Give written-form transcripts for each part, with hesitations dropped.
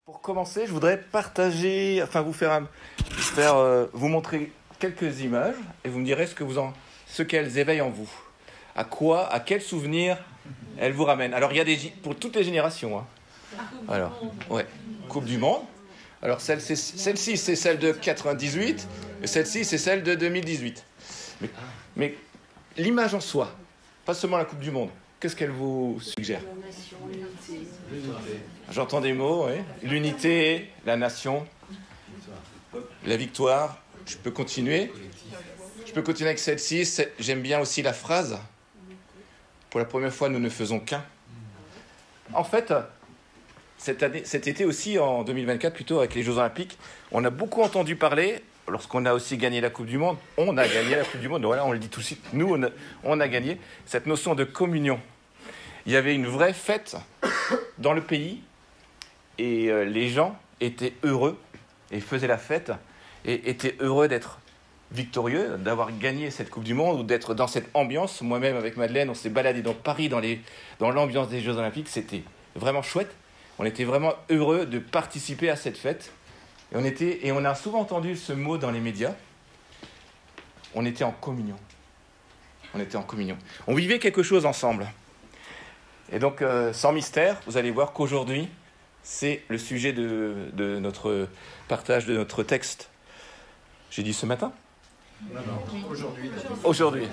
Pour commencer, je voudrais partager, vous montrer quelques images et vous me direz ce qu'elles éveillent en vous. À quel souvenir elles vous ramènent. Alors, il y a pour toutes les générations. Alors, Coupe du Monde. Alors, celle-ci, c'est celle de 98 et celle-ci, c'est celle de 2018. Mais l'image en soi, pas seulement la Coupe du Monde, qu'est-ce qu'elle vous suggère ? J'entends des mots, oui. L'unité, la nation, la victoire. Je peux continuer avec celle-ci. J'aime bien aussi la phrase. Pour la première fois, nous ne faisons qu'un. En fait, cet été aussi, en 2024, plutôt avec les Jeux Olympiques, on a beaucoup entendu parler, lorsqu'on a aussi gagné la Coupe du Monde, on a gagné la Coupe du Monde, voilà, on le dit tout de suite, nous, on a gagné, cette notion de communion. Il y avait une vraie fête dans le pays, et les gens étaient heureux, et faisaient la fête, et étaient heureux d'être victorieux, d'avoir gagné cette Coupe du Monde, ou d'être dans cette ambiance. Moi-même, avec Madeleine, on s'est baladé dans Paris, dans l'ambiance des Jeux Olympiques, c'était vraiment chouette. On était vraiment heureux de participer à cette fête. Et on a souvent entendu ce mot dans les médias. On était en communion. On vivait quelque chose ensemble. Et donc, sans mystère, vous allez voir qu'aujourd'hui, c'est le sujet de notre partage, de notre texte. J'ai dit ce matin ? Non, aujourd'hui.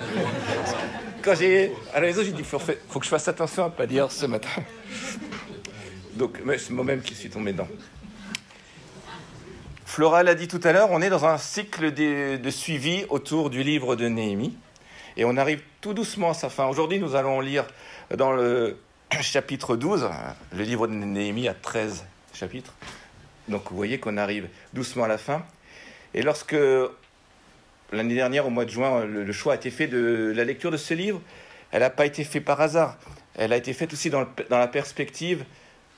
Quand à la maison, j'ai dit, faut que je fasse attention à ne pas dire ce matin. Donc, c'est moi-même qui suis tombé dedans. Flora l'a dit tout à l'heure, on est dans un cycle de suivi autour du livre de Néhémie. Et on arrive tout doucement à sa fin. Aujourd'hui, nous allons lire dans le chapitre 12. Le livre de Néhémie a 13 chapitres. Donc, vous voyez qu'on arrive doucement à la fin. Et lorsque, l'année dernière, au mois de juin, le choix a été fait de la lecture de ce livre, elle n'a pas été faite par hasard. Elle a été faite aussi dans la perspective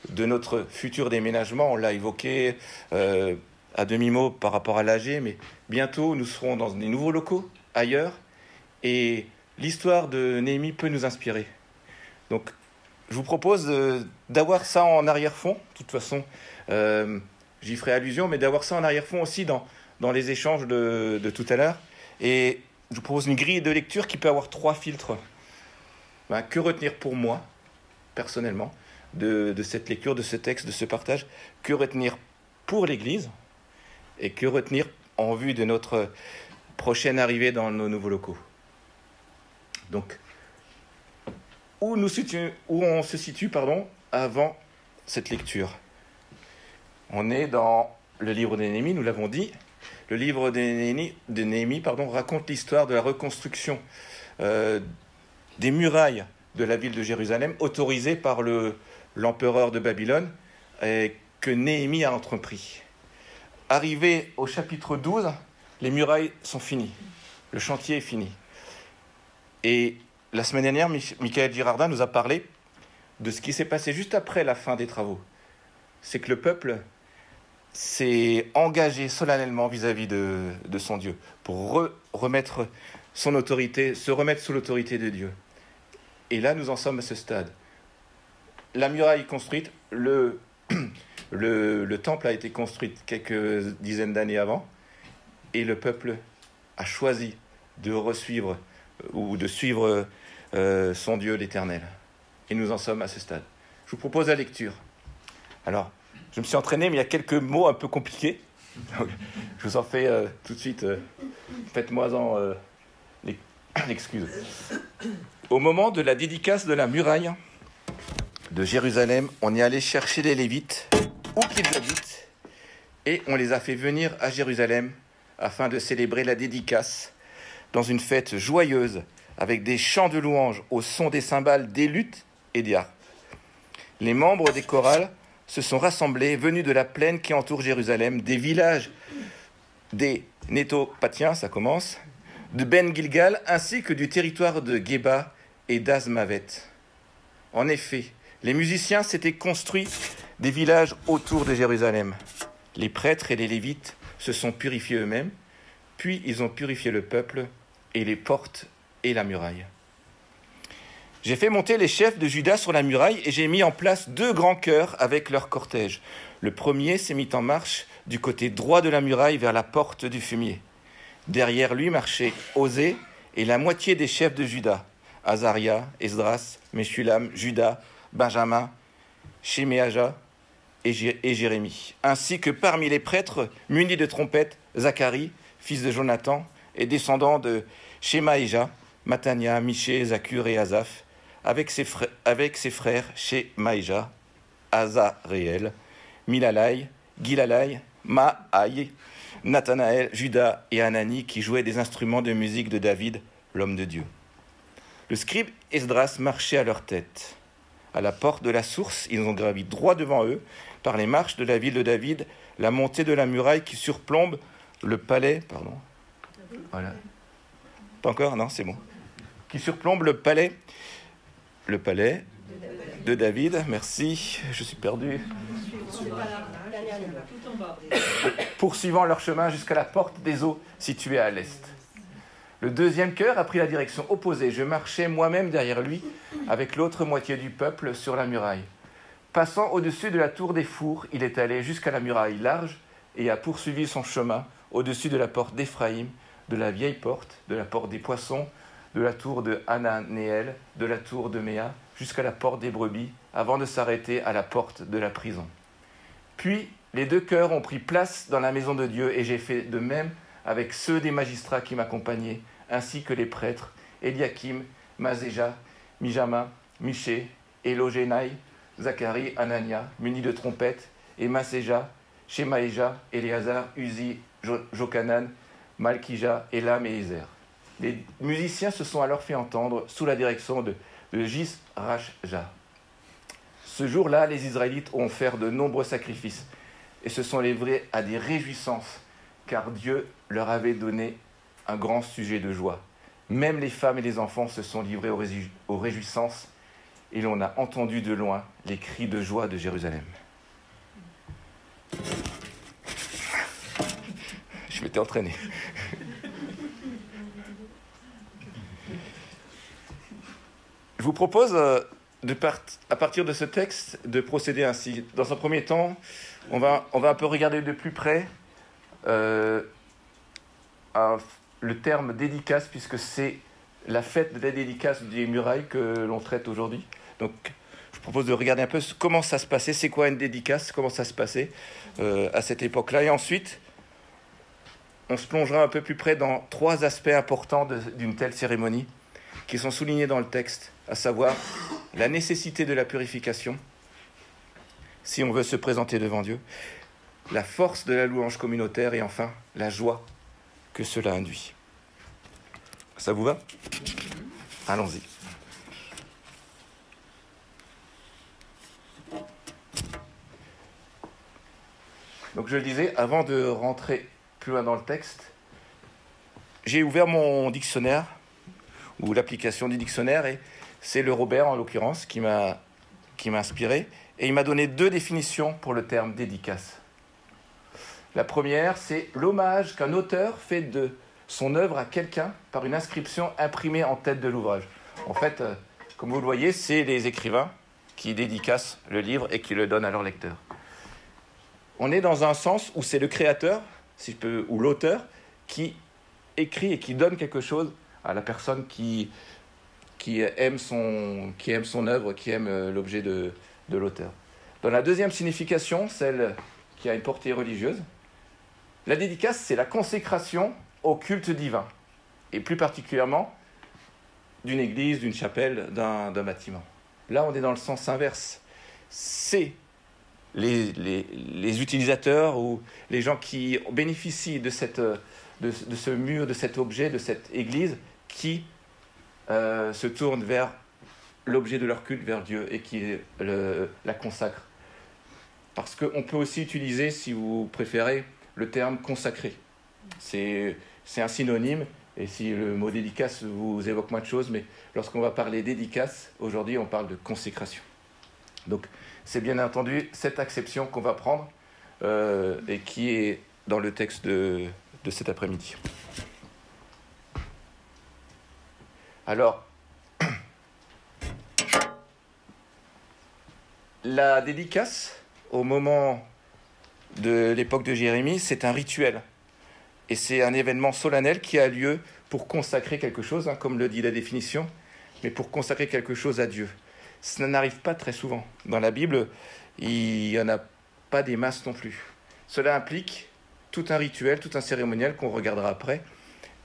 de notre futur déménagement. On l'a évoqué à demi-mot par rapport à l'AG, mais bientôt nous serons dans des nouveaux locaux, ailleurs, et l'histoire de Néhémie peut nous inspirer. Donc, je vous propose d'avoir ça en arrière-fond. De toute façon, j'y ferai allusion, mais d'avoir ça en arrière-fond aussi dans les échanges de tout à l'heure. Et je vous propose une grille de lecture qui peut avoir 3 filtres. Que retenir pour moi, personnellement, de cette lecture, de ce texte, de ce partage? Que retenir pour l'Église? Et que retenir en vue de notre prochaine arrivée dans nos nouveaux locaux? Donc, où on se situe avant cette lecture? On est dans le livre de Néhémie, nous l'avons dit. Le livre de Néhémie raconte l'histoire de la reconstruction des murailles de la ville de Jérusalem, autorisée par l'empereur de Babylone, que Néhémie a entrepris. Arrivé au chapitre 12, les murailles sont finies. Le chantier est fini. Et la semaine dernière, Michael Girardin nous a parlé de ce qui s'est passé juste après la fin des travaux. C'est que le peuple s'est engagé solennellement vis-à-vis de son Dieu pour remettre son autorité, se remettre sous l'autorité de Dieu. Et là, nous en sommes à ce stade. La muraille est construite, le temple a été construit quelques dizaines d'années avant, et le peuple a choisi de suivre son Dieu l'Éternel. Et nous en sommes à ce stade. Je vous propose la lecture. Alors, je me suis entraîné, mais il y a quelques mots un peu compliqués. Donc, je vous en fais tout de suite. Faites-moi l'excuse. Au moment de la dédicace de la muraille de Jérusalem, on est allé chercher les Lévites, où qu'ils habitent, et on les a fait venir à Jérusalem afin de célébrer la dédicace dans une fête joyeuse avec des chants de louanges au son des cymbales, des luths et des harpes. Les membres des chorales se sont rassemblés, venus de la plaine qui entoure Jérusalem, des villages des Nétopathiens, ça commence, de Ben Gilgal, ainsi que du territoire de Géba et d'Azmavet. En effet, les musiciens s'étaient construits des villages autour de Jérusalem. Les prêtres et les Lévites se sont purifiés eux-mêmes, puis ils ont purifié le peuple et les portes et la muraille. J'ai fait monter les chefs de Juda sur la muraille et j'ai mis en place 2 grands chœurs avec leur cortège. Le premier s'est mis en marche du côté droit de la muraille vers la porte du fumier. Derrière lui marchaient Osée et la moitié des chefs de Juda, Azaria, Esdras, Meshulam, Juda, Benjamin, Sheméaja et Jérémie, ainsi que parmi les prêtres munis de trompettes, Zacharie, fils de Jonathan, et descendant de Shemaïja, Matania, Miché, Zakur et Asaph, avec ses frères Shemaïja, Azaréel, Milalai, Gilalai, Maaï, Nathanaël, Juda et Anani qui jouaient des instruments de musique de David, l'homme de Dieu. Le scribe Esdras marchait à leur tête. À la porte de la source, ils ont gravi droit devant eux, par les marches de la ville de David, la montée de la muraille qui surplombe le palais. Voilà. Pas encore? Non, c'est bon. Qui surplombe le palais de David. Merci, je suis perdu. Poursuivant leur chemin jusqu'à la porte des eaux située à l'est. Le deuxième chœur a pris la direction opposée. Je marchais moi-même derrière lui avec l'autre moitié du peuple sur la muraille. Passant au-dessus de la tour des fours, il est allé jusqu'à la muraille large et a poursuivi son chemin au-dessus de la porte d'Éphraïm, de la vieille porte, de la porte des poissons, de la tour de Hananéel, de la tour de Méa, jusqu'à la porte des brebis, avant de s'arrêter à la porte de la prison. Puis, les 2 chœurs ont pris place dans la maison de Dieu et j'ai fait de même avec ceux des magistrats qui m'accompagnaient, ainsi que les prêtres, Eliakim, Mazéja, Mijama, Miché, Élogénaï, Zacharie, Anania, munis de trompettes, et Maséja, Shemaïja, Éléazar, Uzi, Jokanan, Malkija, Elam et Ezer. Les musiciens se sont alors fait entendre sous la direction de Jisrachja. Ce jour-là, les Israélites ont offert de nombreux sacrifices et se sont livrés à des réjouissances, car Dieu leur avait donné un grand sujet de joie. Même les femmes et les enfants se sont livrés aux réjouissances, et l'on a entendu de loin les cris de joie de Jérusalem. Je m'étais entraîné. Je vous propose, à partir de ce texte, de procéder ainsi. Dans un premier temps, on va un peu regarder de plus près le terme dédicace, puisque c'est la fête de la dédicace des murailles que l'on traite aujourd'hui. Donc, je propose de regarder un peu comment ça se passait, c'est quoi une dédicace, comment ça se passait à cette époque-là. Et ensuite, on se plongera un peu plus près dans 3 aspects importants d'une telle cérémonie qui sont soulignés dans le texte, à savoir la nécessité de la purification, si on veut se présenter devant Dieu, la force de la louange communautaire et enfin la joie que cela induit. Ça vous va? Allons-y. Donc je le disais, avant de rentrer plus loin dans le texte, j'ai ouvert mon dictionnaire, ou l'application du dictionnaire, et c'est le Robert en l'occurrence qui m'a inspiré, et il m'a donné 2 définitions pour le terme dédicace. La première, c'est l'hommage qu'un auteur fait de son œuvre à quelqu'un par une inscription imprimée en tête de l'ouvrage. En fait, comme vous le voyez, c'est les écrivains qui dédicacent le livre et qui le donnent à leur lecteur. On est dans un sens où c'est le créateur, si je peux, ou l'auteur, qui écrit et qui donne quelque chose à la personne qui aime son œuvre, qui aime l'objet de l'auteur. Dans la deuxième signification, celle qui a une portée religieuse, la dédicace, c'est la consécration au culte divin, et plus particulièrement d'une église, d'une chapelle, d'un bâtiment. Là, on est dans le sens inverse. C'est les utilisateurs ou les gens qui bénéficient de ce mur, de cet objet, de cette église, qui se tournent vers l'objet de leur culte, vers Dieu, et qui la consacrent. Parce qu'on peut aussi utiliser, si vous préférez, le terme consacré. C'est un synonyme, et si le mot dédicace vous évoque moins de choses, mais lorsqu'on va parler dédicace, aujourd'hui on parle de consécration. Donc c'est bien entendu cette acception qu'on va prendre et qui est dans le texte de cet après-midi. La dédicace, au moment de l'époque de Jérémie, c'est un rituel. Et c'est un événement solennel qui a lieu pour consacrer quelque chose, comme le dit la définition, mais pour consacrer quelque chose à Dieu. Ça n'arrive pas très souvent. Dans la Bible, il n'y en a pas des masses non plus. Cela implique tout un rituel, tout un cérémonial qu'on regardera après,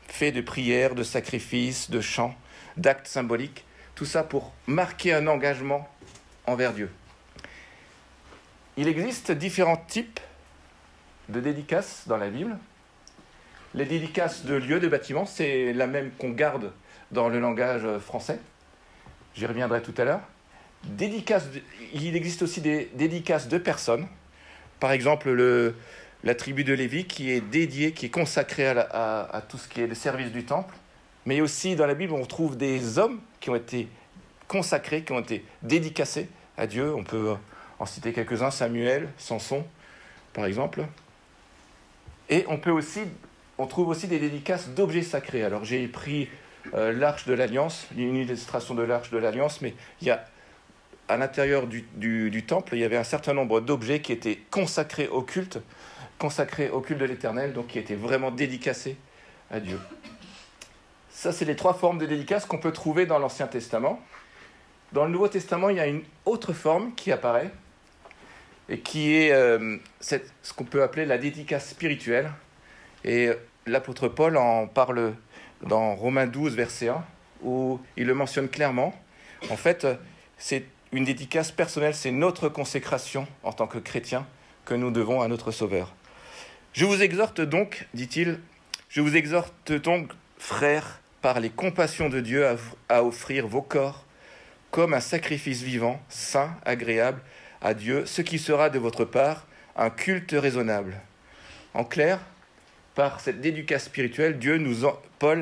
fait de prières, de sacrifices, de chants, d'actes symboliques, tout ça pour marquer un engagement envers Dieu. Il existe différents types de dédicaces dans la Bible. Les dédicaces de lieux, de bâtiments, c'est la même qu'on garde dans le langage français. J'y reviendrai tout à l'heure. Il existe aussi des dédicaces de personnes. Par exemple, la tribu de Lévi qui est dédiée, qui est consacrée à tout ce qui est le service du temple. Mais aussi dans la Bible, on trouve des hommes qui ont été consacrés, qui ont été dédicacés à Dieu. On peut en citer quelques-uns, Samuel, Samson, par exemple. Et on trouve aussi des dédicaces d'objets sacrés. Alors j'ai pris l'Arche de l'Alliance, une illustration de l'Arche de l'Alliance, mais il y a, à l'intérieur du temple, il y avait un certain nombre d'objets qui étaient consacrés au culte de l'Éternel, donc qui étaient vraiment dédicacés à Dieu. Ça, c'est les 3 formes de dédicaces qu'on peut trouver dans l'Ancien Testament. Dans le Nouveau Testament, il y a une autre forme qui apparaît, et qui est ce qu'on peut appeler la dédicace spirituelle. Et l'apôtre Paul en parle dans Romains 12, verset 1, où il le mentionne clairement. En fait, c'est une dédicace personnelle, c'est notre consécration en tant que chrétien que nous devons à notre Sauveur. Je vous exhorte donc, dit-il, frères, par les compassions de Dieu, à offrir vos corps comme un sacrifice vivant, saint, agréable à Dieu, ce qui sera de votre part un culte raisonnable. En clair, par cette dédicace spirituelle, Dieu, par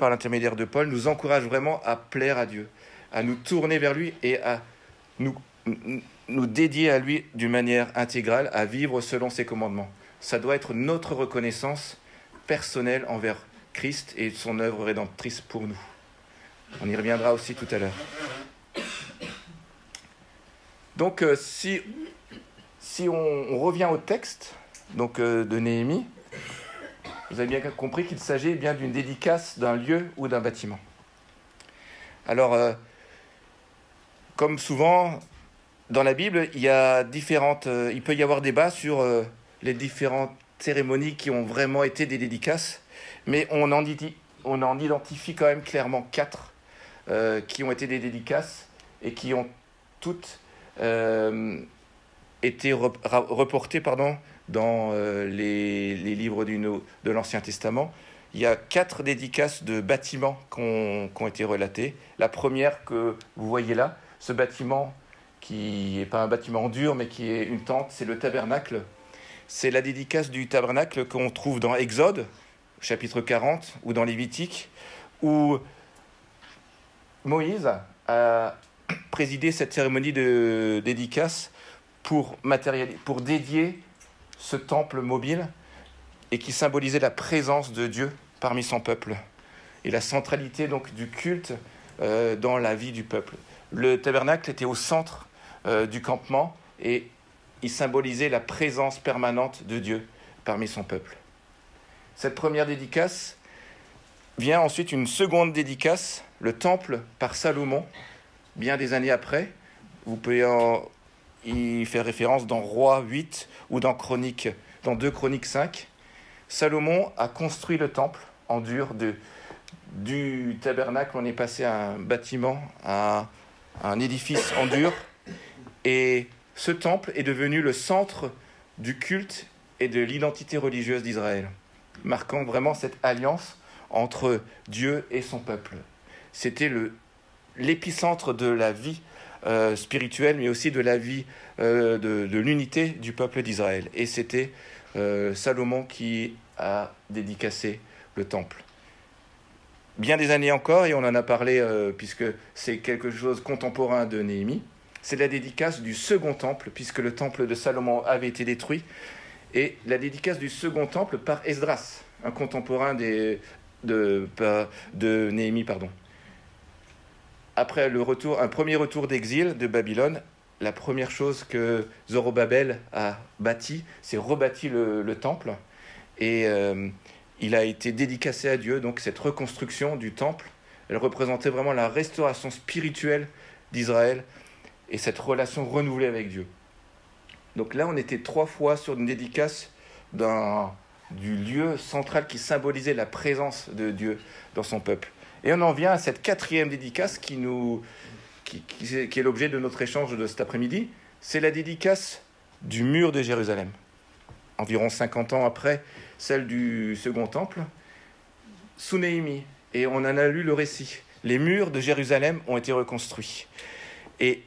l'intermédiaire de Paul, nous encourage vraiment à plaire à Dieu, à nous tourner vers lui et à nous dédier à lui d'une manière intégrale, à vivre selon ses commandements. Ça doit être notre reconnaissance personnelle envers Christ et son œuvre rédemptrice pour nous. On y reviendra aussi tout à l'heure. Donc, si on revient au texte de Néhémie, vous avez bien compris qu'il s'agit bien d'une dédicace d'un lieu ou d'un bâtiment. Alors, comme souvent dans la Bible, il peut y avoir débat sur les différentes cérémonies qui ont vraiment été des dédicaces, mais on en identifie quand même clairement 4 qui ont été des dédicaces et qui ont toutes été reportées dans les livres de l'Ancien Testament. Il y a 4 dédicaces de bâtiments qui ont été relatées. La première que vous voyez là, ce bâtiment qui n'est pas un bâtiment dur, mais qui est une tente, c'est le tabernacle. C'est la dédicace du tabernacle qu'on trouve dans Exode, chapitre 40, ou dans Lévitique, où Moïse a présidé cette cérémonie de dédicace pour dédier ce temple mobile et qui symbolisait la présence de Dieu parmi son peuple et la centralité donc du culte dans la vie du peuple. Le tabernacle était au centre du campement et il symbolisait la présence permanente de Dieu parmi son peuple. Cette première dédicace vient ensuite une seconde dédicace, le temple par Salomon, bien des années après. Vous pouvez y faire référence dans Rois 8 ou dans 2 Chroniques 5. Salomon a construit le temple en dur. Du tabernacle, on est passé à un bâtiment, à un édifice en dur. Et ce temple est devenu le centre du culte et de l'identité religieuse d'Israël, marquant vraiment cette alliance entre Dieu et son peuple. C'était l'épicentre de la vie spirituelle, mais aussi de la vie de l'unité du peuple d'Israël. Et c'était Salomon qui a dédicacé le temple. Bien des années encore, et on en a parlé puisque c'est quelque chose contemporain de Néhémie, c'est la dédicace du second temple, puisque le temple de Salomon avait été détruit, et la dédicace du second temple par Esdras, un contemporain de Néhémie. Après un premier retour d'exil de Babylone, la première chose que Zorobabel a bâti, c'est rebâti le temple. Et il a été dédicacé à Dieu. Donc cette reconstruction du temple, elle représentait vraiment la restauration spirituelle d'Israël et cette relation renouvelée avec Dieu. Donc là, on était 3 fois sur une dédicace du lieu central qui symbolisait la présence de Dieu dans son peuple. Et on en vient à cette 4e dédicace qui est l'objet de notre échange de cet après-midi. C'est la dédicace du mur de Jérusalem. Environ 50 ans après celle du second temple, sous Néhémie. Et on en a lu le récit. Les murs de Jérusalem ont été reconstruits. Et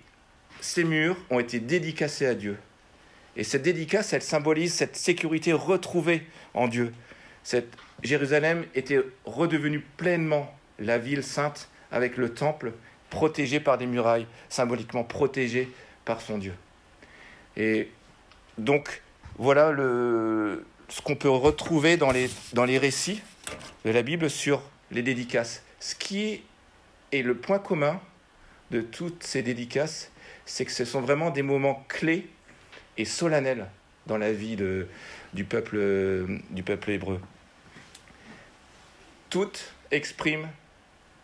ces murs ont été dédicacés à Dieu. Et cette dédicace, elle symbolise cette sécurité retrouvée en Dieu. Jérusalem était redevenue pleinement la ville sainte avec le temple protégé par des murailles, symboliquement protégé par son Dieu. Et donc, voilà ce qu'on peut retrouver dans les récits de la Bible sur les dédicaces. Ce qui est le point commun de toutes ces dédicaces, c'est que ce sont vraiment des moments clés et solennel dans la vie du peuple hébreu. Toutes expriment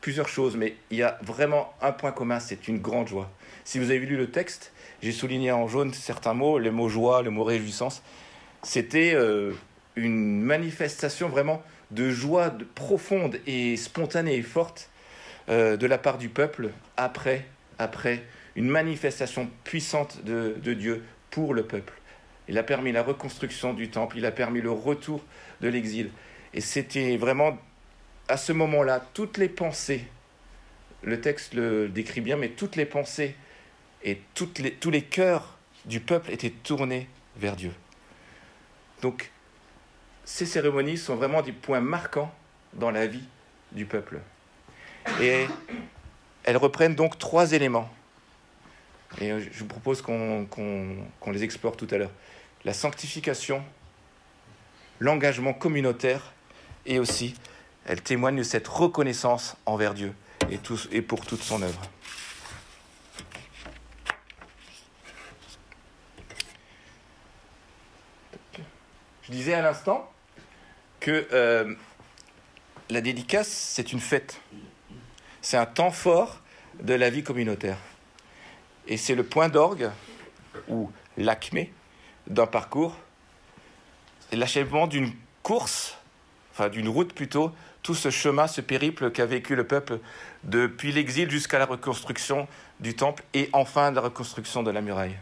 plusieurs choses, mais il y a vraiment un point commun, c'est une grande joie. Si vous avez lu le texte, j'ai souligné en jaune certains mots, le mot joie, le mot réjouissance. C'était une manifestation vraiment de joie profonde et spontanée et forte de la part du peuple après une manifestation puissante de Dieu pour le peuple. Il a permis la reconstruction du temple, il a permis le retour de l'exil. Et c'était vraiment, à ce moment-là, toutes les pensées, le texte le décrit bien, mais toutes les pensées et tous les cœurs du peuple étaient tournés vers Dieu. Donc, ces cérémonies sont vraiment des points marquants dans la vie du peuple. Et elles reprennent donc 3 éléments. Et je vous propose qu'on les explore tout à l'heure. La sanctification, l'engagement communautaire, et aussi, elle témoigne de cette reconnaissance envers Dieu et pour toute son œuvre. Je disais à l'instant que la dédicace, c'est une fête. C'est un temps fort de la vie communautaire. Et c'est le point d'orgue, ou l'acmé, d'un parcours, et l'achèvement d'une course, enfin d'une route plutôt, tout ce chemin, ce périple qu'a vécu le peuple depuis l'exil jusqu'à la reconstruction du temple et enfin la reconstruction de la muraille.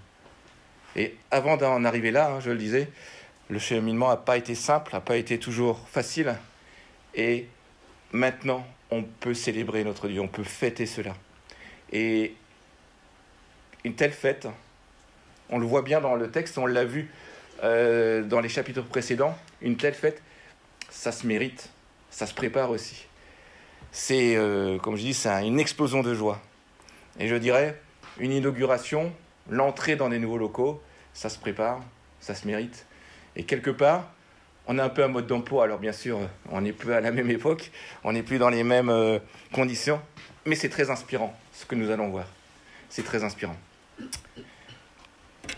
Et avant d'en arriver là, je le disais, le cheminement n'a pas été simple, n'a pas été toujours facile. Et maintenant, on peut célébrer notre Dieu, on peut fêter cela. Et une telle fête, on le voit bien dans le texte, on l'a vu dans les chapitres précédents, une telle fête, ça se mérite, ça se prépare aussi. C'est, comme je dis, c'est une explosion de joie. Et je dirais, une inauguration, l'entrée dans des nouveaux locaux, ça se prépare, ça se mérite. Et quelque part, on a un peu un mode d'emploi. Alors bien sûr, on n'est plus à la même époque, on n'est plus dans les mêmes conditions, mais c'est très inspirant, ce que nous allons voir. C'est très inspirant.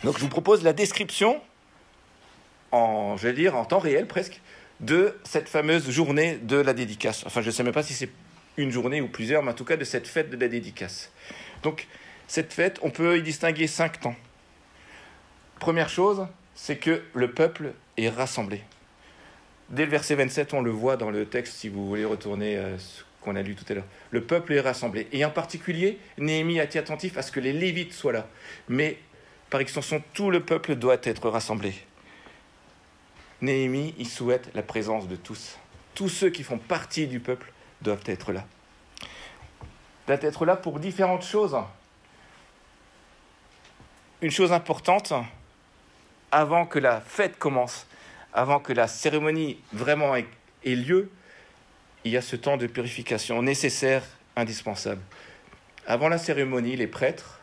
Donc je vous propose la description, en temps réel presque, de cette fameuse journée de la dédicace. Enfin, je ne sais même pas si c'est une journée ou plusieurs, mais en tout cas de cette fête de la dédicace. Donc, cette fête, on peut y distinguer 5 temps. Première chose, c'est que le peuple est rassemblé. Dès le verset 27, on le voit dans le texte, si vous voulez retourner ce qu'on a lu tout à l'heure. Le peuple est rassemblé. Et en particulier, Néhémie a été attentif à ce que les Lévites soient là. Mais, par extension, tout le peuple doit être rassemblé. Néhémie, il souhaite la présence de tous. Tous ceux qui font partie du peuple doivent être là. Doivent être là pour différentes choses. Une chose importante, avant que la fête commence, avant que la cérémonie vraiment ait lieu, il y a ce temps de purification nécessaire, indispensable. Avant la cérémonie, les prêtres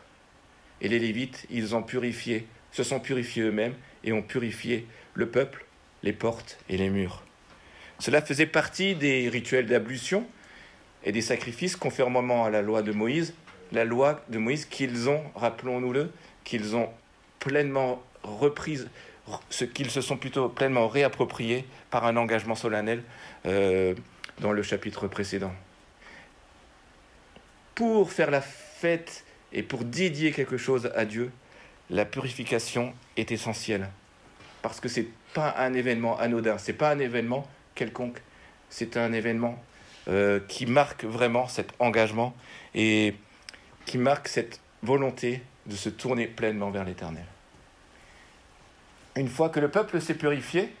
et les Lévites, se sont purifiés eux-mêmes et ont purifié le peuple, les portes et les murs. Cela faisait partie des rituels d'ablution et des sacrifices conformément à la loi de Moïse qu'ils ont, rappelons-nous-le, qu'ils ont pleinement reprise, ce qu'ils se sont plutôt pleinement réappropriés par un engagement solennel dans le chapitre précédent. Pour faire la fête et pour dédier quelque chose à Dieu, la purification est essentielle. Parce que ce n'est pas un événement anodin, ce n'est pas un événement quelconque, c'est un événement qui marque vraiment cet engagement et qui marque cette volonté de se tourner pleinement vers l'Éternel. Une fois que le peuple s'est purifié,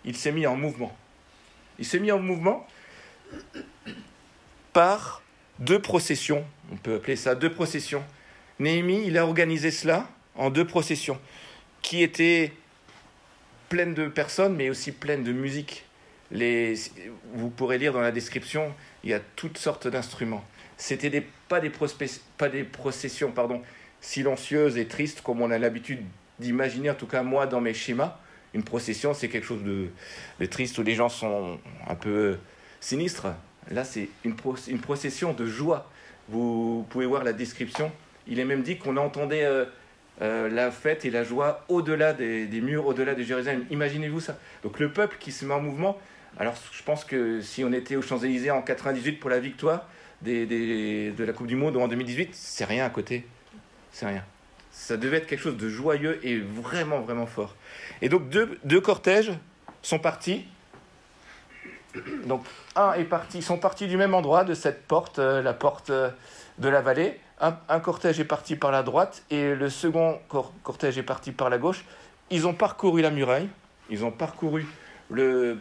il s'est mis en mouvement. Il s'est mis en mouvement par 2 processions, on peut appeler ça 2 processions. Néhémie, il a organisé cela en 2 processions, qui étaient pleines de personnes, mais aussi pleines de musique. Vous pourrez lire dans la description, il y a toutes sortes d'instruments. C'était pas des processions silencieuses et tristes, comme on a l'habitude d'imaginer, en tout cas moi dans mes schémas. Une procession, c'est quelque chose de triste, où les gens sont un peu sinistres. Là, c'est une procession de joie. Vous pouvez voir la description. Il est même dit qu'on entendait la fête et la joie au-delà des murs, au-delà de Jérusalem. Imaginez-vous ça. Donc le peuple qui se met en mouvement. Alors je pense que si on était aux Champs-Élysées en 98 pour la victoire de la Coupe du Monde ou en 2018, c'est rien à côté. C'est rien. Ça devait être quelque chose de joyeux et vraiment, vraiment fort. Et donc deux cortèges sont partis. Donc ils sont partis du même endroit, de cette porte, la porte de la vallée. Un cortège est parti par la droite et le second cortège est parti par la gauche. Ils ont parcouru la muraille, ils ont parcouru le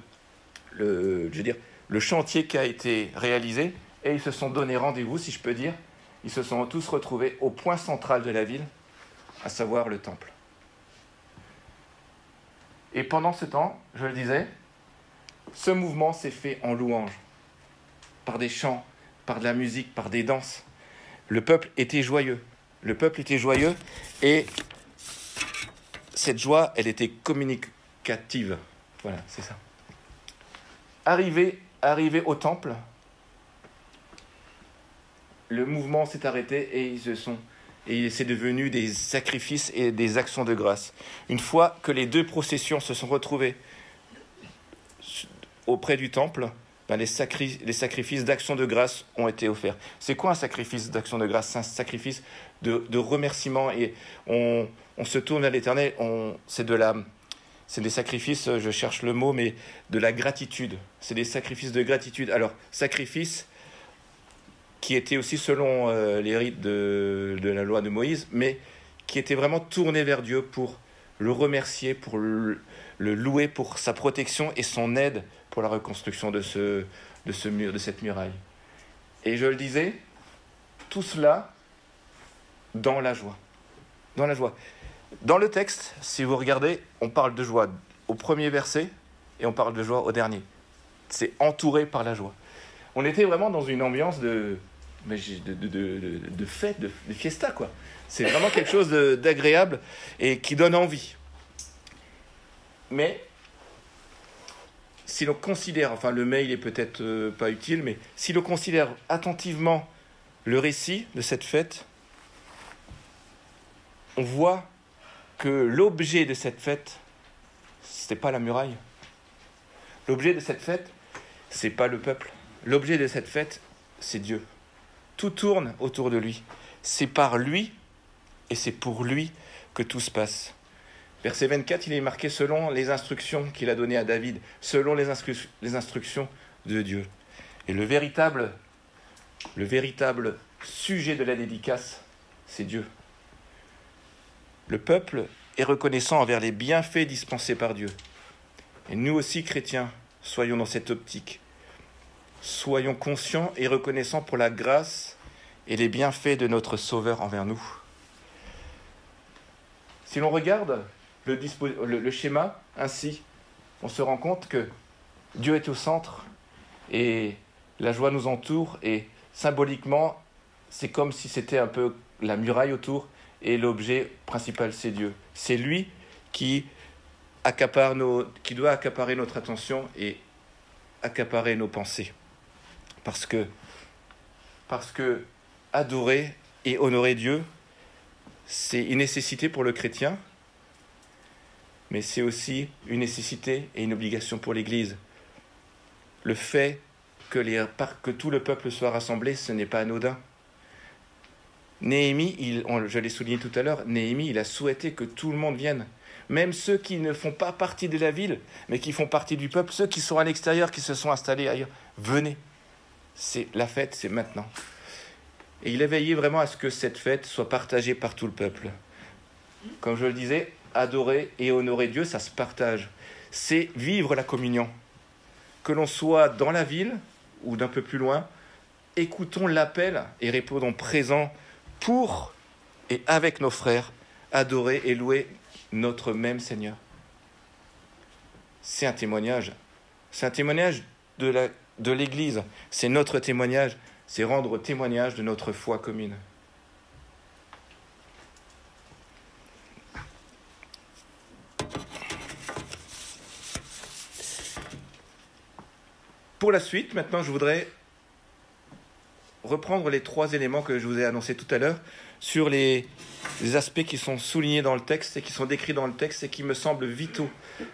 chantier qui a été réalisé et ils se sont donné rendez-vous, si je peux dire. Ils se sont tous retrouvés au point central de la ville, à savoir le temple. Et pendant ce temps, je le disais, ce mouvement s'est fait en louange, par des chants, par de la musique, par des danses. Le peuple était joyeux. Le peuple était joyeux et cette joie, elle était communicative. Voilà, c'est ça. Arrivé au temple, le mouvement s'est arrêté et c'est devenu des sacrifices et des actions de grâce. Une fois que les 2 processions se sont retrouvées auprès du temple, les sacrifices d'action de grâce ont été offerts. C'est quoi un sacrifice d'action de grâce? C'est un sacrifice de remerciement et on se tourne à l'Éternel. C'est des sacrifices, je cherche le mot, mais de la gratitude. C'est des sacrifices de gratitude. Alors, sacrifice qui était aussi selon les rites de la loi de Moïse, mais qui était vraiment tourné vers Dieu pour le remercier, pour le louer pour sa protection et son aide pour la reconstruction de cette muraille. Et je le disais, tout cela dans la joie. Dans la joie. Dans le texte, si vous regardez, on parle de joie au premier verset et on parle de joie au dernier. C'est entouré par la joie. On était vraiment dans une ambiance de fête, de fiesta, quoi. C'est vraiment quelque chose d'agréable et qui donne envie. Mais si l'on considère, enfin le mail est peut-être pas utile, mais si l'on considère attentivement le récit de cette fête, on voit que l'objet de cette fête, c'était pas la muraille. L'objet de cette fête, c'est pas le peuple. L'objet de cette fête, c'est Dieu. Tout tourne autour de lui. C'est par lui et c'est pour lui que tout se passe. Verset 24, il est marqué selon les instructions qu'il a données à David, selon les instructions de Dieu. Et le véritable sujet de la dédicace, c'est Dieu. Le peuple est reconnaissant envers les bienfaits dispensés par Dieu. Et nous aussi, chrétiens, soyons dans cette optique. Soyons conscients et reconnaissants pour la grâce et les bienfaits de notre Sauveur envers nous. Si l'on regarde le schéma ainsi, on se rend compte que Dieu est au centre et la joie nous entoure et symboliquement, c'est comme si c'était un peu la muraille autour et l'objet principal, c'est Dieu. C'est lui qui doit accaparer notre attention et accaparer nos pensées. Parce que adorer et honorer Dieu, c'est une nécessité pour le chrétien, mais c'est aussi une nécessité et une obligation pour l'Église. Le fait que tout le peuple soit rassemblé, ce n'est pas anodin. Néhémie, je l'ai souligné tout à l'heure, Néhémie, il a souhaité que tout le monde vienne. Même ceux qui ne font pas partie de la ville, mais qui font partie du peuple, ceux qui sont à l'extérieur, qui se sont installés ailleurs, venez. La fête, c'est maintenant. Et il a veillé vraiment à ce que cette fête soit partagée par tout le peuple. Comme je le disais, adorer et honorer Dieu, ça se partage. C'est vivre la communion. Que l'on soit dans la ville ou d'un peu plus loin, écoutons l'appel et répondons présents pour et avec nos frères, adorer et louer notre même Seigneur. C'est un témoignage. C'est un témoignage de l'Église. C'est notre témoignage. C'est rendre témoignage de notre foi commune. Pour la suite, maintenant, je voudrais reprendre les 3 éléments que je vous ai annoncés tout à l'heure sur les aspects qui sont soulignés dans le texte et qui sont décrits dans le texte et qui me semblent vitaux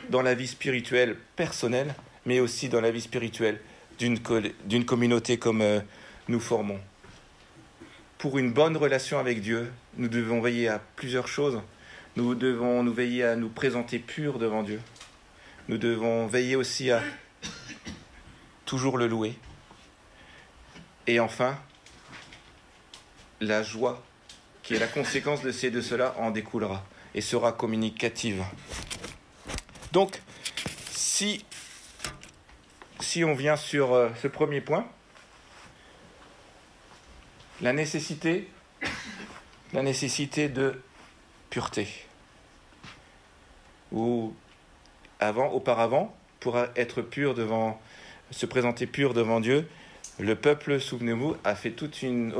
dans la vie spirituelle personnelle, mais aussi dans la vie spirituelle d'une communauté comme nous formons. Pour une bonne relation avec Dieu, nous devons veiller à plusieurs choses. Nous devons nous veiller à nous présenter purs devant Dieu. Nous devons veiller aussi à toujours le louer. Et enfin, la joie qui est la conséquence de cela en découlera et sera communicative. Donc, si on vient sur ce premier point, la nécessité de pureté. Auparavant, pour être pur se présenter pur devant Dieu, le peuple, souvenez-vous, a fait toute une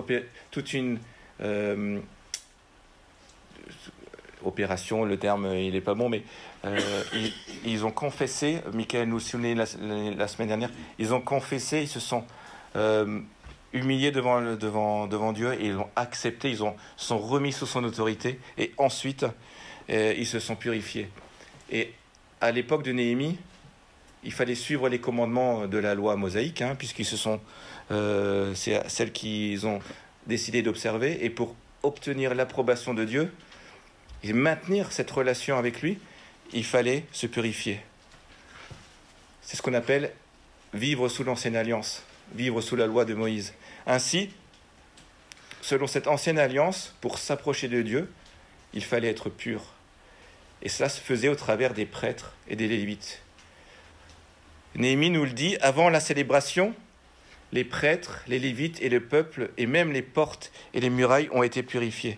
opération, le terme il n'est pas bon, mais ils ont confessé, Michael nous souvenait la semaine dernière, ils ont confessé, ils se sont humiliés devant Dieu et ils ont accepté, se sont remis sous son autorité et ensuite ils se sont purifiés. Et à l'époque de Néhémie, il fallait suivre les commandements de la loi mosaïque, puisqu'ils c'est celles qu'ils ont décidé d'observer. Et pour obtenir l'approbation de Dieu et maintenir cette relation avec lui, il fallait se purifier. C'est ce qu'on appelle vivre sous l'ancienne alliance, vivre sous la loi de Moïse. Ainsi, selon cette ancienne alliance, pour s'approcher de Dieu, il fallait être pur. Et cela se faisait au travers des prêtres et des Lévites. Néhémie nous le dit, avant la célébration, les prêtres, les Lévites et le peuple, et même les portes et les murailles ont été purifiés.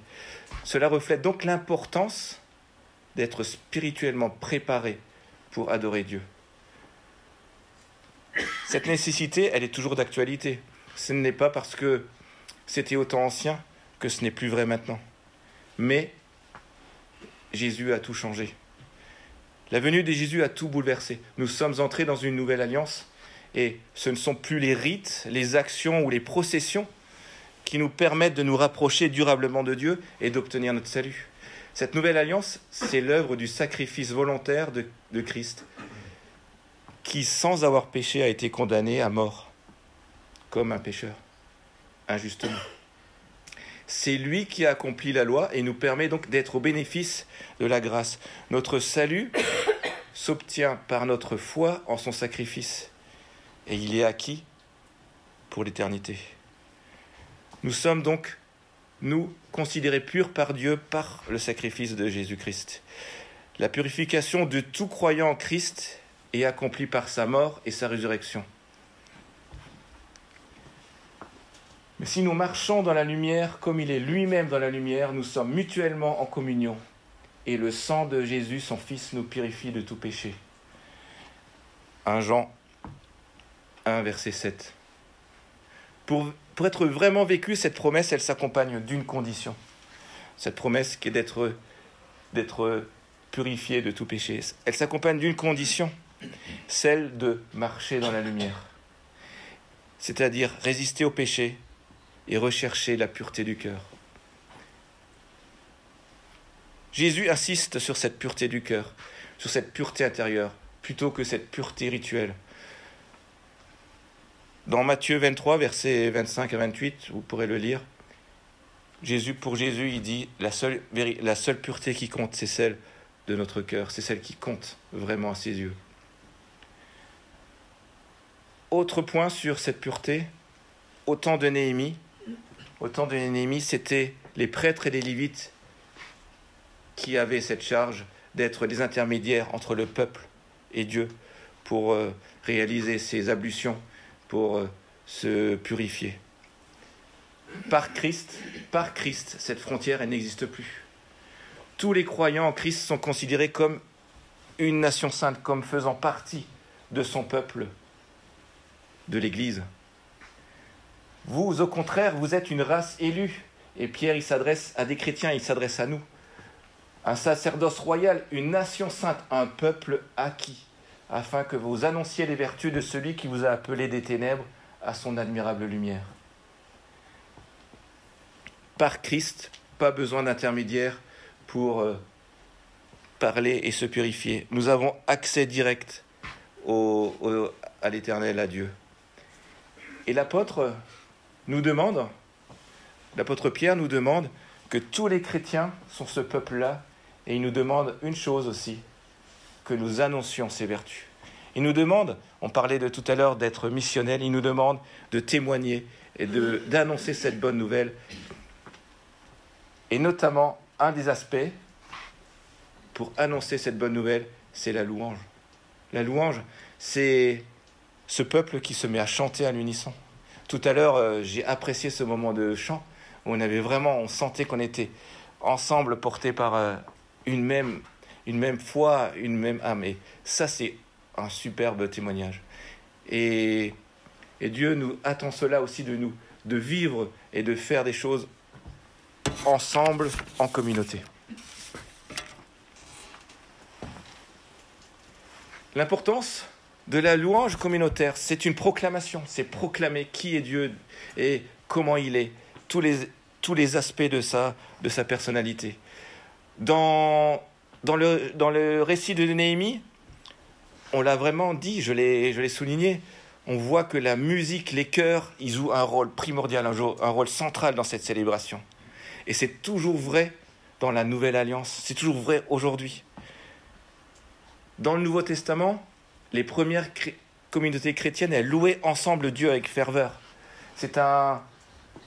Cela reflète donc l'importance d'être spirituellement préparé pour adorer Dieu. Cette nécessité, elle est toujours d'actualité. Ce n'est pas parce que c'était autant ancien que ce n'est plus vrai maintenant. Mais Jésus a tout changé. La venue de Jésus a tout bouleversé. Nous sommes entrés dans une nouvelle alliance et ce ne sont plus les rites, les actions ou les processions qui nous permettent de nous rapprocher durablement de Dieu et d'obtenir notre salut. Cette nouvelle alliance, c'est l'œuvre du sacrifice volontaire de Christ qui, sans avoir péché, a été condamné à mort comme un pécheur, injustement. C'est lui qui a accompli la loi et nous permet donc d'être au bénéfice de la grâce. Notre salut s'obtient par notre foi en son sacrifice et il est acquis pour l'éternité. Nous sommes donc, considérés purs par Dieu par le sacrifice de Jésus-Christ. La purification de tout croyant en Christ est accomplie par sa mort et sa résurrection. Mais si nous marchons dans la lumière comme il est lui-même dans la lumière, nous sommes mutuellement en communion. Et le sang de Jésus, son Fils, nous purifie de tout péché. 1 Jean 1, verset 7. Pour être vraiment vécue, cette promesse, elle s'accompagne d'une condition. Cette promesse qui est d'être purifié de tout péché. Elle s'accompagne d'une condition, celle de marcher dans la lumière. C'est-à-dire résister au péché et rechercher la pureté du cœur. Jésus insiste sur cette pureté du cœur, sur cette pureté intérieure, plutôt que cette pureté rituelle. Dans Matthieu 23, versets 25 à 28, vous pourrez le lire, pour Jésus, il dit la seule pureté qui compte, c'est celle de notre cœur, c'est celle qui compte vraiment à ses yeux. Autre point sur cette pureté, au temps de Néhémie, c'était les prêtres et les Lévites qui avaient cette charge d'être les intermédiaires entre le peuple et Dieu pour réaliser ces ablutions, pour se purifier. Par Christ, cette frontière, elle n'existe plus. Tous les croyants en Christ sont considérés comme une nation sainte, comme faisant partie de son peuple, de l'Église. Vous, au contraire, vous êtes une race élue. Et Pierre, il s'adresse à des chrétiens, il s'adresse à nous. Un sacerdoce royal, une nation sainte, un peuple acquis, afin que vous annonciez les vertus de celui qui vous a appelé des ténèbres à son admirable lumière. Par Christ, pas besoin d'intermédiaire pour parler et se purifier. Nous avons accès direct à l'Éternel, à Dieu. Et l'apôtre Pierre nous demande que tous les chrétiens sont ce peuple-là, et il nous demande une chose aussi, que nous annoncions ces vertus. Il nous demande, on parlait de tout à l'heure d'être missionnel, il nous demande de témoigner et d'annoncer cette bonne nouvelle. Et notamment, un des aspects pour annoncer cette bonne nouvelle, c'est la louange. La louange, c'est ce peuple qui se met à chanter à l'unisson. Tout à l'heure, j'ai apprécié ce moment de chant où on sentait qu'on était ensemble portés par une même foi, une même âme. Et ça, c'est un superbe témoignage. Et Dieu nous attend cela aussi de nous, de vivre et de faire des choses ensemble, en communauté. L'importance de la louange communautaire, c'est une proclamation, c'est proclamer qui est Dieu et comment il est, tous les aspects de sa personnalité. Dans le récit de Néhémie, on l'a vraiment dit, je l'ai souligné, on voit que la musique, les chœurs, ils jouent un rôle primordial, un rôle central dans cette célébration. Et c'est toujours vrai dans la Nouvelle Alliance, c'est toujours vrai aujourd'hui. Dans le Nouveau Testament, les premières communautés chrétiennes, elles louaient ensemble Dieu avec ferveur.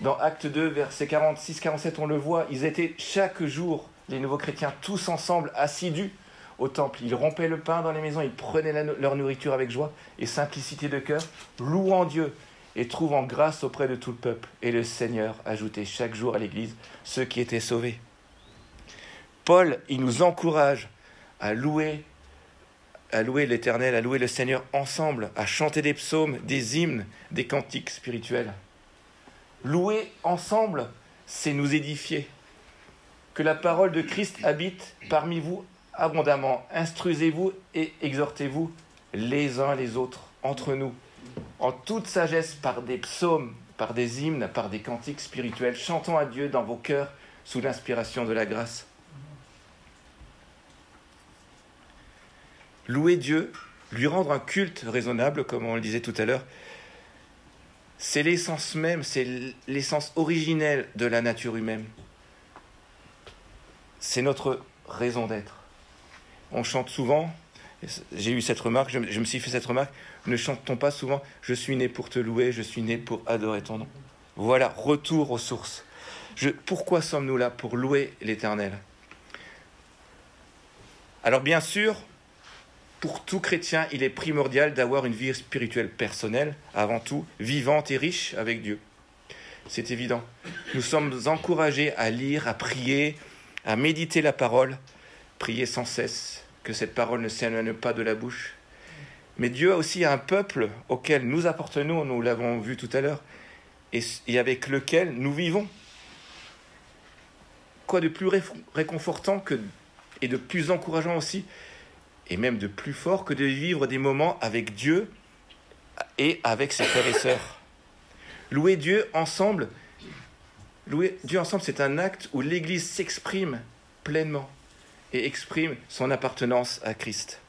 Dans Actes 2, versets 46-47, on le voit, ils étaient chaque jour, les nouveaux chrétiens, tous ensemble, assidus au temple. Ils rompaient le pain dans les maisons, ils prenaient leur nourriture avec joie et simplicité de cœur, louant Dieu et trouvant grâce auprès de tout le peuple. Et le Seigneur ajoutait chaque jour à l'Église ceux qui étaient sauvés. Paul, il nous encourage à louer l'Éternel, à louer le Seigneur ensemble, à chanter des psaumes, des hymnes, des cantiques spirituels. Louer ensemble, c'est nous édifier. Que la parole de Christ habite parmi vous abondamment. Instruisez-vous et exhortez-vous les uns les autres, entre nous, en toute sagesse, par des psaumes, par des hymnes, par des cantiques spirituels, chantant à Dieu dans vos cœurs sous l'inspiration de la grâce. Louer Dieu, lui rendre un culte raisonnable, comme on le disait tout à l'heure, c'est l'essence même, c'est l'essence originelle de la nature humaine. C'est notre raison d'être. On chante souvent, j'ai eu cette remarque, je me suis fait cette remarque, ne chante-t-on pas souvent « Je suis né pour te louer, je suis né pour adorer ton nom ». Voilà, retour aux sources. Pourquoi sommes-nous là? Pour louer l'Éternel. Alors bien sûr, pour tout chrétien, il est primordial d'avoir une vie spirituelle personnelle, avant tout, vivante et riche avec Dieu. C'est évident. Nous sommes encouragés à lire, à prier, à méditer la parole, prier sans cesse, que cette parole ne s'éloigne pas de la bouche. Mais Dieu a aussi un peuple auquel nous appartenons, nous l'avons vu tout à l'heure, et avec lequel nous vivons. Quoi de plus réconfortant et de plus encourageant aussi, et même de plus fort que de vivre des moments avec Dieu et avec ses frères et sœurs. Louer Dieu ensemble, c'est un acte où l'Église s'exprime pleinement. et exprime son appartenance à Christ.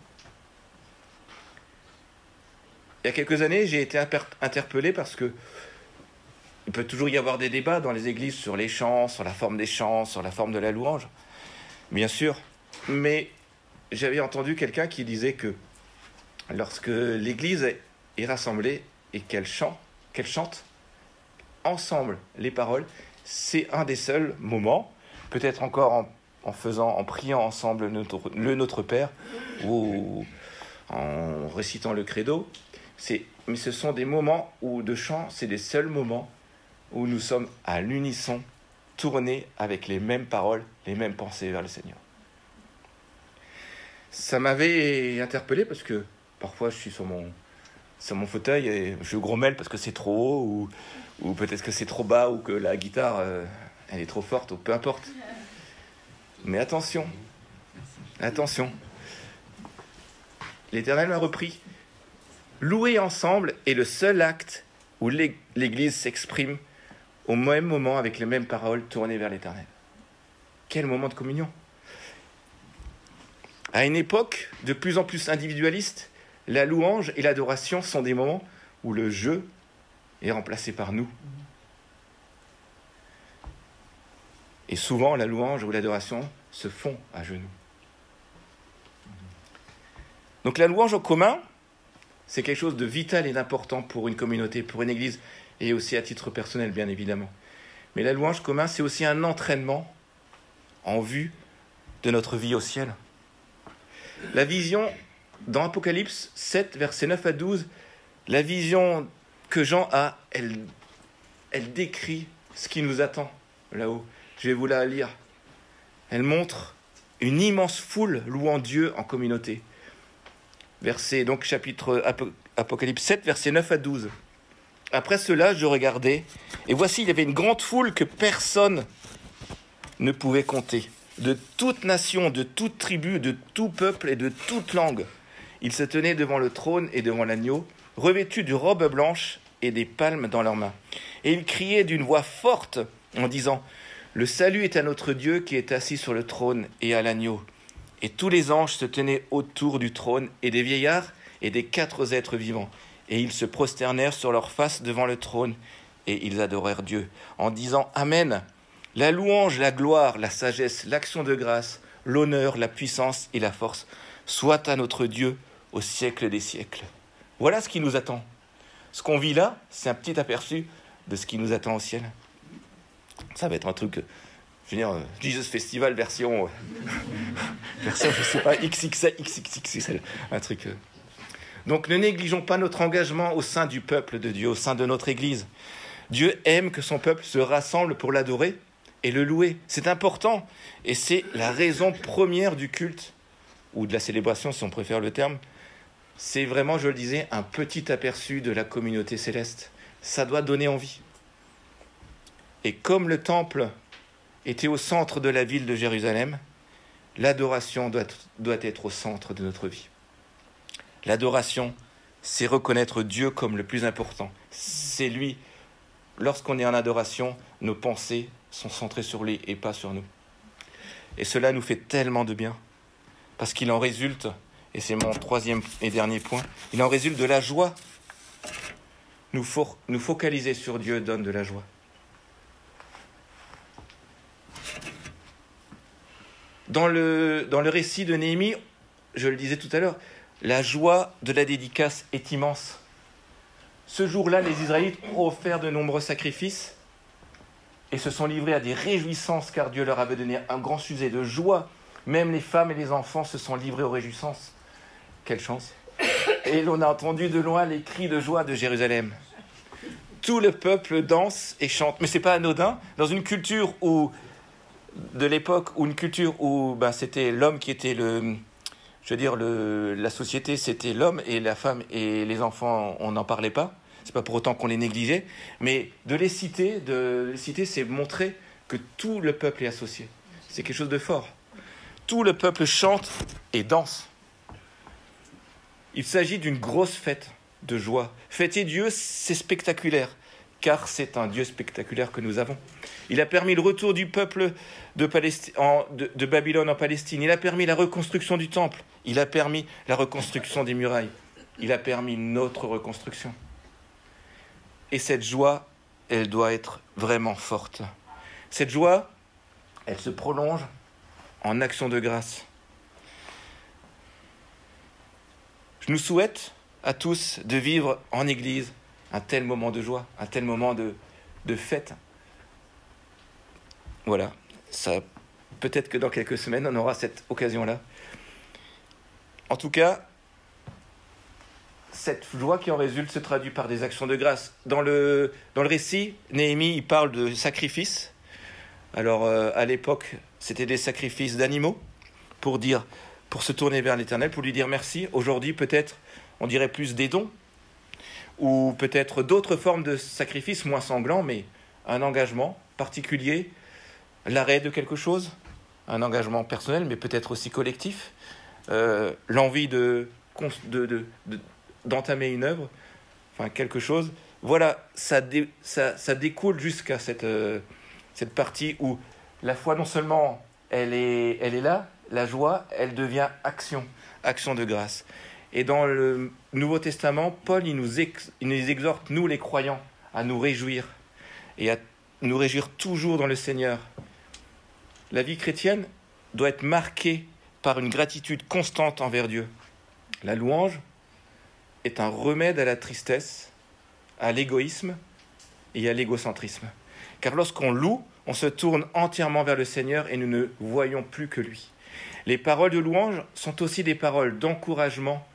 Il y a quelques années, j'ai été interpellé parce que il peut toujours y avoir des débats dans les églises sur les chants, sur la forme des chants, sur la forme de la louange, bien sûr. Mais j'avais entendu quelqu'un qui disait que lorsque l'église est rassemblée et qu'elle chante ensemble les paroles, c'est un des seuls moments, peut-être encore en priant ensemble le Notre Père ou en récitant le credo. Mais ce sont des moments de chant, c'est les seuls moments où nous sommes à l'unisson, tournés avec les mêmes paroles, les mêmes pensées vers le Seigneur. Ça m'avait interpellé parce que parfois je suis sur mon fauteuil et je grommelle parce que c'est trop haut ou peut-être que c'est trop bas ou que la guitare elle est trop forte ou peu importe. Mais attention, l'Éternel m'a repris. Louer ensemble est le seul acte où l'Église s'exprime au même moment avec les mêmes paroles tournées vers l'Éternel. Quel moment de communion! À une époque de plus en plus individualiste, la louange et l'adoration sont des moments où le je est remplacé par nous. Et souvent, la louange ou l'adoration se font à genoux. Donc la louange en commun, c'est quelque chose de vital et d'important pour une communauté, pour une église, et aussi à titre personnel, bien évidemment. Mais la louange commun, c'est aussi un entraînement en vue de notre vie au ciel. La vision, dans Apocalypse 7, versets 9 à 12, la vision que Jean a, elle décrit ce qui nous attend là-haut. Je vais vous la lire. Elle montre une immense foule louant Dieu en communauté. Chapitre Apocalypse 7, versets 9 à 12. Après cela, je regardais, et voici, il y avait une grande foule que personne ne pouvait compter. De toute nation, de toute tribu, de tout peuple et de toute langue. Ils se tenaient devant le trône et devant l'agneau, revêtus de robes blanches et des palmes dans leurs mains. Et ils criaient d'une voix forte en disant « Le salut est à notre Dieu qui est assis sur le trône et à l'agneau. » Et tous les anges se tenaient autour du trône et des vieillards et des 4 êtres vivants. Et ils se prosternèrent sur leurs faces devant le trône et ils adorèrent Dieu en disant « Amen ». La louange, la gloire, la sagesse, l'action de grâce, l'honneur, la puissance et la force soient à notre Dieu au siècle des siècles. Voilà ce qui nous attend. Ce qu'on vit là, c'est un petit aperçu de ce qui nous attend au ciel. Ça va être un truc, je veux dire, Jesus Festival version, je sais pas, XXL, un truc. Donc ne négligeons pas notre engagement au sein du peuple de Dieu, au sein de notre Église. Dieu aime que son peuple se rassemble pour l'adorer et le louer. C'est important et c'est la raison première du culte ou de la célébration, si on préfère le terme. C'est vraiment, je le disais, un petit aperçu de la communauté céleste. Ça doit donner envie. Et comme le temple était au centre de la ville de Jérusalem, l'adoration doit être au centre de notre vie. L'adoration, c'est reconnaître Dieu comme le plus important. C'est lui. Lorsqu'on est en adoration, nos pensées sont centrées sur lui et pas sur nous. Et cela nous fait tellement de bien. Parce qu'il en résulte, et c'est mon 3e et dernier point, il en résulte de la joie. Nous focaliser sur Dieu donne de la joie. Dans le récit de Néhémie, je le disais tout à l'heure, la joie de la dédicace est immense. Ce jour-là, les Israélites ont offert de nombreux sacrifices et se sont livrés à des réjouissances car Dieu leur avait donné un grand sujet de joie. Même les femmes et les enfants se sont livrés aux réjouissances. Quelle chance! Et l'on a entendu de loin les cris de joie de Jérusalem. Tout le peuple danse et chante. Mais ce n'est pas anodin. Dans une culture de l'époque, ou une culture où c'était l'homme qui était la société, c'était l'homme et la femme et les enfants, on n'en parlait pas. C'est pas pour autant qu'on les négligeait. Mais de les citer, c'est montrer que tout le peuple est associé. C'est quelque chose de fort. Tout le peuple chante et danse. Il s'agit d'une grosse fête de joie. Fêter Dieu, c'est spectaculaire, car c'est un Dieu spectaculaire que nous avons. Il a permis le retour du peuple de Babylone en Palestine. Il a permis la reconstruction du temple. Il a permis la reconstruction des murailles. Il a permis notre reconstruction. Et cette joie, elle doit être vraiment forte. Cette joie, elle se prolonge en action de grâce. Je nous souhaite à tous de vivre en Église un tel moment de joie, un tel moment de fête. Voilà, ça, peut-être que dans quelques semaines, on aura cette occasion-là. En tout cas, cette joie qui en résulte se traduit par des actions de grâce. Dans le récit, Néhémie, il parle de sacrifices. Alors, à l'époque, c'était des sacrifices d'animaux pour se tourner vers l'Éternel, pour lui dire merci. Aujourd'hui, peut-être, on dirait plus des dons, ou peut-être d'autres formes de sacrifices moins sanglants, mais un engagement particulier, l'arrêt de quelque chose, un engagement personnel, mais peut-être aussi collectif, l'envie d'entamer une œuvre, enfin quelque chose. Voilà, ça découle jusqu'à cette partie où la foi, non seulement elle est là, la joie, elle devient action de grâce. Et dans le Nouveau Testament, Paul, il nous exhorte, nous les croyants, à nous réjouir et à nous réjouir toujours dans le Seigneur. La vie chrétienne doit être marquée par une gratitude constante envers Dieu. La louange est un remède à la tristesse, à l'égoïsme et à l'égocentrisme. Car lorsqu'on loue, on se tourne entièrement vers le Seigneur et nous ne voyons plus que lui. Les paroles de louange sont aussi des paroles d'encouragement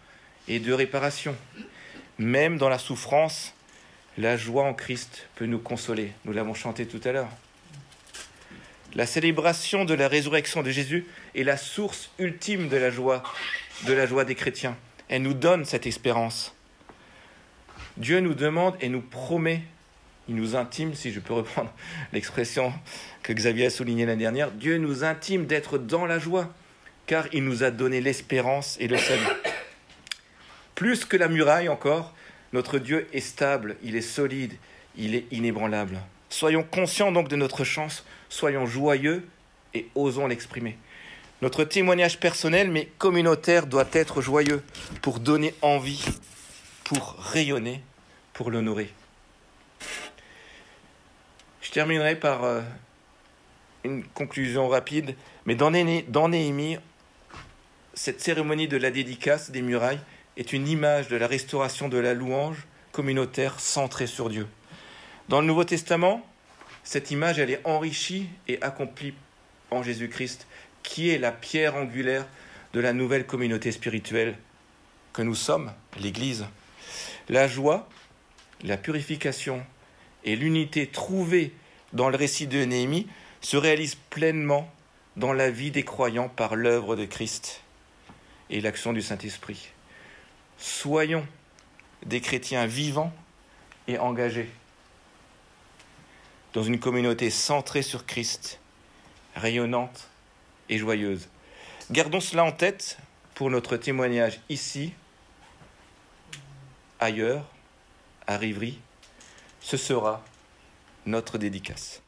et de réparation. Même dans la souffrance, la joie en Christ peut nous consoler. Nous l'avons chanté tout à l'heure. La célébration de la résurrection de Jésus est la source ultime de la joie des chrétiens. Elle nous donne cette espérance. Dieu nous demande et nous promet, il nous intime, si je peux reprendre l'expression que Xavier a soulignée l'année dernière, Dieu nous intime d'être dans la joie, car il nous a donné l'espérance et le salut. Plus que la muraille encore, notre Dieu est stable, il est solide, il est inébranlable. Soyons conscients donc de notre chance, soyons joyeux et osons l'exprimer. Notre témoignage personnel mais communautaire doit être joyeux pour donner envie, pour rayonner, pour l'honorer. Je terminerai par une conclusion rapide, mais dans Néhémie, cette cérémonie de la dédicace des murailles est une image de la restauration de la louange communautaire centrée sur Dieu. Dans le Nouveau Testament, cette image, elle est enrichie et accomplie en Jésus-Christ, qui est la pierre angulaire de la nouvelle communauté spirituelle que nous sommes, l'Église. La joie, la purification et l'unité trouvées dans le récit de Néhémie se réalisent pleinement dans la vie des croyants par l'œuvre de Christ et l'action du Saint-Esprit. Soyons des chrétiens vivants et engagés dans une communauté centrée sur Christ, rayonnante et joyeuse. Gardons cela en tête pour notre témoignage ici, ailleurs, à Rivry. Ce sera notre dédicace.